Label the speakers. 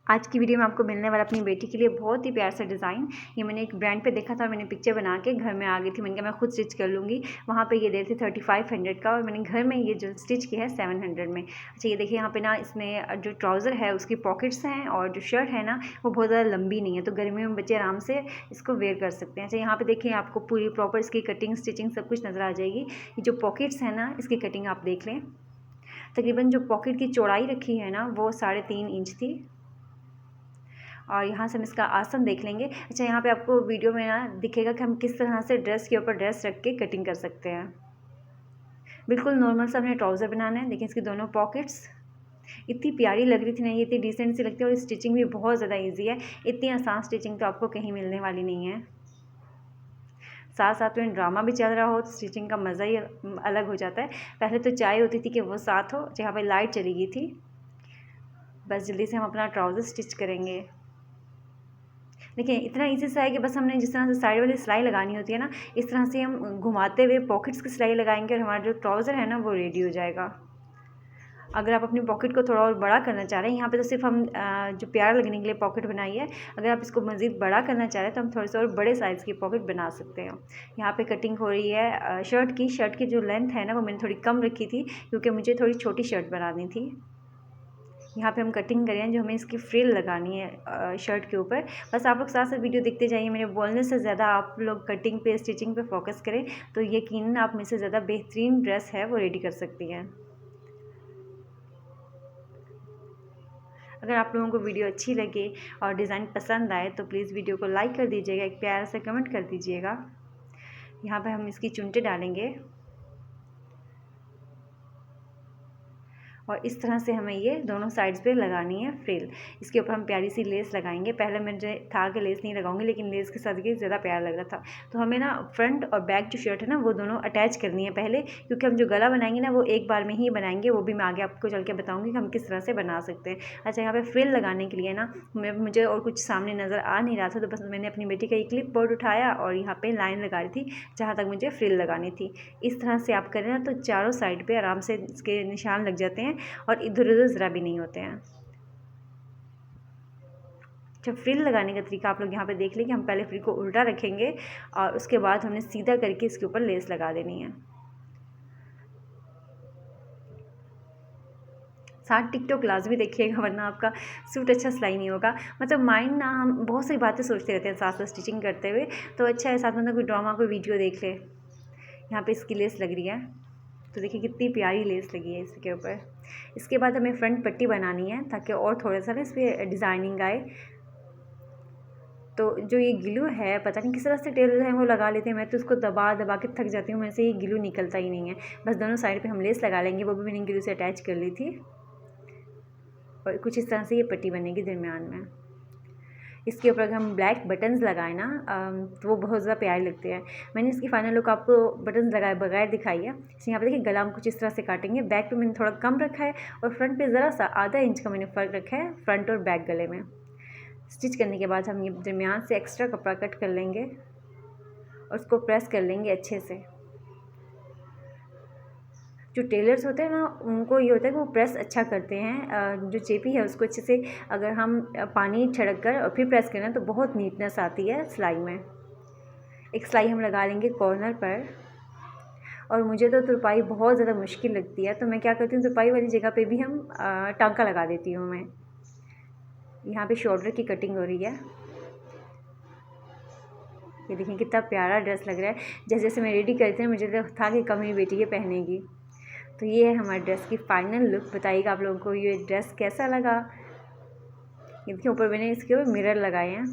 Speaker 1: आज की वीडियो में आपको मिलने वाला अपनी बेटी के लिए बहुत ही प्यार सा डिज़ाइन। ये मैंने एक ब्रांड पे देखा था और मैंने पिक्चर बना के घर में आ गई थी। मैंने कहा मैं खुद स्टिच कर लूँगी। वहाँ पे ये दे रहे थे 3500 का और मैंने घर में ये जो स्टिच किया है 700 में। अच्छा, ये देखिए यहाँ पे ना इसमें जो ट्राउज़र है उसकी पॉकेट्स हैं और जो शर्ट है ना वो बहुत ज़्यादा लंबी नहीं है, तो गर्मियों में बच्चे आराम से इसको वेयर कर सकते हैं। अच्छा, यहाँ पर देखिए आपको पूरी प्रॉपर इसकी कटिंग स्टिचिंग सब कुछ नज़र आ जाएगी। ये जो पॉकेट्स हैं ना इसकी कटिंग आप देख लें। तकरीबन जो पॉकेट की चौड़ाई रखी है ना वो 3.5 इंच थी और यहाँ से हम इसका आसन देख लेंगे। अच्छा, यहाँ पे आपको वीडियो में ना दिखेगा कि हम किस तरह से ड्रेस के ऊपर ड्रेस रख के कटिंग कर सकते हैं। बिल्कुल नॉर्मल सा हमने ट्राउज़र बनाना है। देखिए इसकी दोनों पॉकेट्स इतनी प्यारी लग रही थी ना, ये इतनी डिसेंट सी लगती है और स्टिचिंग भी बहुत ज़्यादा ईजी है। इतनी आसान स्टिचिंग तो आपको कहीं मिलने वाली नहीं है। साथ साथ में ड्रामा भी चल रहा हो तो स्टिचिंग का मज़ा ही अलग हो जाता है। पहले तो चाय होती थी कि वो साथ हो। जहाँ पर लाइट चली गई थी, बस जल्दी से हम अपना ट्राउज़र स्टिच करेंगे। देखिए इतना ईजी सा है कि बस हमने जिस तरह से साइड वाली सिलाई लगानी होती है ना, इस तरह से हम घुमाते हुए पॉकेट्स की सिलाई लगाएंगे और हमारा जो ट्राउज़र है ना वो रेडी हो जाएगा। अगर आप अपनी पॉकेट को थोड़ा और बड़ा करना चाह रहे हैं, यहाँ पे तो सिर्फ हम जो प्यार लगने के लिए पॉकेट बनाई है। अगर आप इसको मज़ीद बड़ा करना चाह रहे हैं तो हम थोड़े से और बड़े साइज़ की पॉकेट बना सकते हैं। यहाँ पे कटिंग हो रही है शर्ट की जो लेंथ है ना वो मैंने थोड़ी कम रखी थी क्योंकि मुझे थोड़ी छोटी शर्ट बनानी थी। यहाँ पे हम कटिंग करें जो हमें इसकी फ्रिल लगानी है शर्ट के ऊपर। बस आप लोग साथ साथ वीडियो देखते जाइए। मेरे बोलने से ज़्यादा आप लोग कटिंग पे स्टिचिंग पे फोकस करें तो यकीनन आप में से ज़्यादा बेहतरीन ड्रेस है वो रेडी कर सकती हैं। अगर आप लोगों को वीडियो अच्छी लगे और डिज़ाइन पसंद आए तो प्लीज़ वीडियो को लाइक कर दीजिएगा, एक प्यारा सा कमेंट कर दीजिएगा। यहाँ पर हम इसकी चुनटे डालेंगे और इस तरह से हमें ये दोनों साइड्स पे लगानी है फ्रिल। इसके ऊपर हम प्यारी सी लेस लगाएंगे। पहले मुझे था कि लेस नहीं लगाऊंगी, लेकिन लेस के साथ ये ज़्यादा प्यारा लग रहा था। तो हमें ना फ्रंट और बैक जो शर्ट है ना वो दोनों अटैच करनी है पहले, क्योंकि हम जो गला बनाएंगे ना वो एक बार में ही बनाएंगे। वो भी मैं आगे आपको चल के बताऊँगी कि हम किस तरह से बना सकते हैं। अच्छा, यहाँ पर फ्रिल लगाने के लिए ना मुझे और कुछ सामने नज़र आ नहीं रहा था, तो बस मैंने अपनी बेटी का एक क्लिप बोर्ड उठाया और यहाँ पर लाइन लगा रही थी जहाँ तक मुझे फ्रिल लगानी थी। इस तरह से आप करें ना तो चारों साइड पर आराम से इसके निशान लग जाते हैं और इधर उधर ज़रा भी नहीं होते हैं। जब फ्रिल लगाने का तरीका आप लोग यहाँ पे देख लें कि हम पहले फ्रिल को उल्टा रखेंगे और उसके बाद हमने सीधा करके इसके ऊपर लेस लगा देनी है। साथ टिकटॉक लाजमी देखिएगा वरना आपका सूट अच्छा सिलाई नहीं होगा। मतलब माइंड ना, हम बहुत सारी बातें सोचते रहते हैं साथ साथ स्टिचिंग करते हुए, तो अच्छा है साथ में कोई ड्रामा कोई वीडियो देख ले। यहाँ पे इसकी लेस लग रही है तो देखिए कितनी प्यारी लेस लगी है इसके ऊपर। इसके बाद हमें फ्रंट पट्टी बनानी है ताकि और थोड़ा सा ना इस पर डिज़ाइनिंग आए। तो जो ये ग्लू है पता नहीं किस तरह से टेलर हैं वो लगा लेते हैं, मैं तो उसको दबा दबा के थक जाती हूँ। मेरे से ये ग्लू निकलता ही नहीं है। बस दोनों साइड पे हम लेस लगा लेंगे, वो भी मैंने ग्लू से अटैच कर ली थी और कुछ इस तरह से ये पट्टी बनेगी दरमियान में। इसके ऊपर अगर हम ब्लैक बटन्स लगाए ना तो वो बहुत ज़्यादा प्यारे लगते हैं। मैंने इसकी फाइनल लुक आपको बटन्स लगाए बगैर दिखाई है। यहाँ पे देखिए गला हम कुछ इस तरह से काटेंगे। बैक पे मैंने थोड़ा कम रखा है और फ्रंट पे ज़रा सा आधा इंच का मैंने फ़र्क रखा है फ्रंट और बैक गले में। स्टिच करने के बाद हम ये दरमियान से एक्स्ट्रा कपड़ा कट कर लेंगे और उसको प्रेस कर लेंगे अच्छे से। जो टेलर्स होते हैं ना उनको ये होता है कि वो प्रेस अच्छा करते हैं। जो चेपी है उसको अच्छे से अगर हम पानी छिड़क कर और फिर प्रेस करें तो बहुत नीटनेस आती है सिलाई में। एक सिलाई हम लगा लेंगे कॉर्नर पर और मुझे तो तुरपाई बहुत ज़्यादा मुश्किल लगती है, तो मैं क्या करती हूँ तुरपाई वाली जगह पे भी हम टांका लगा देती हूँ। मैं यहाँ पे शोल्डर की कटिंग हो रही है। ये देखिए कितना प्यारा ड्रेस लग रहा है। जैसे जैसे मैं रेडी करती हूँ मुझे तो था कि कम ही बेटी ये पहनेगी। तो ये है हमारे ड्रेस की फ़ाइनल लुक। बताइएगा आप लोगों को ये ड्रेस कैसा लगा। ये देखिए ऊपर मैंने इसके ऊपर मिरर लगाए हैं।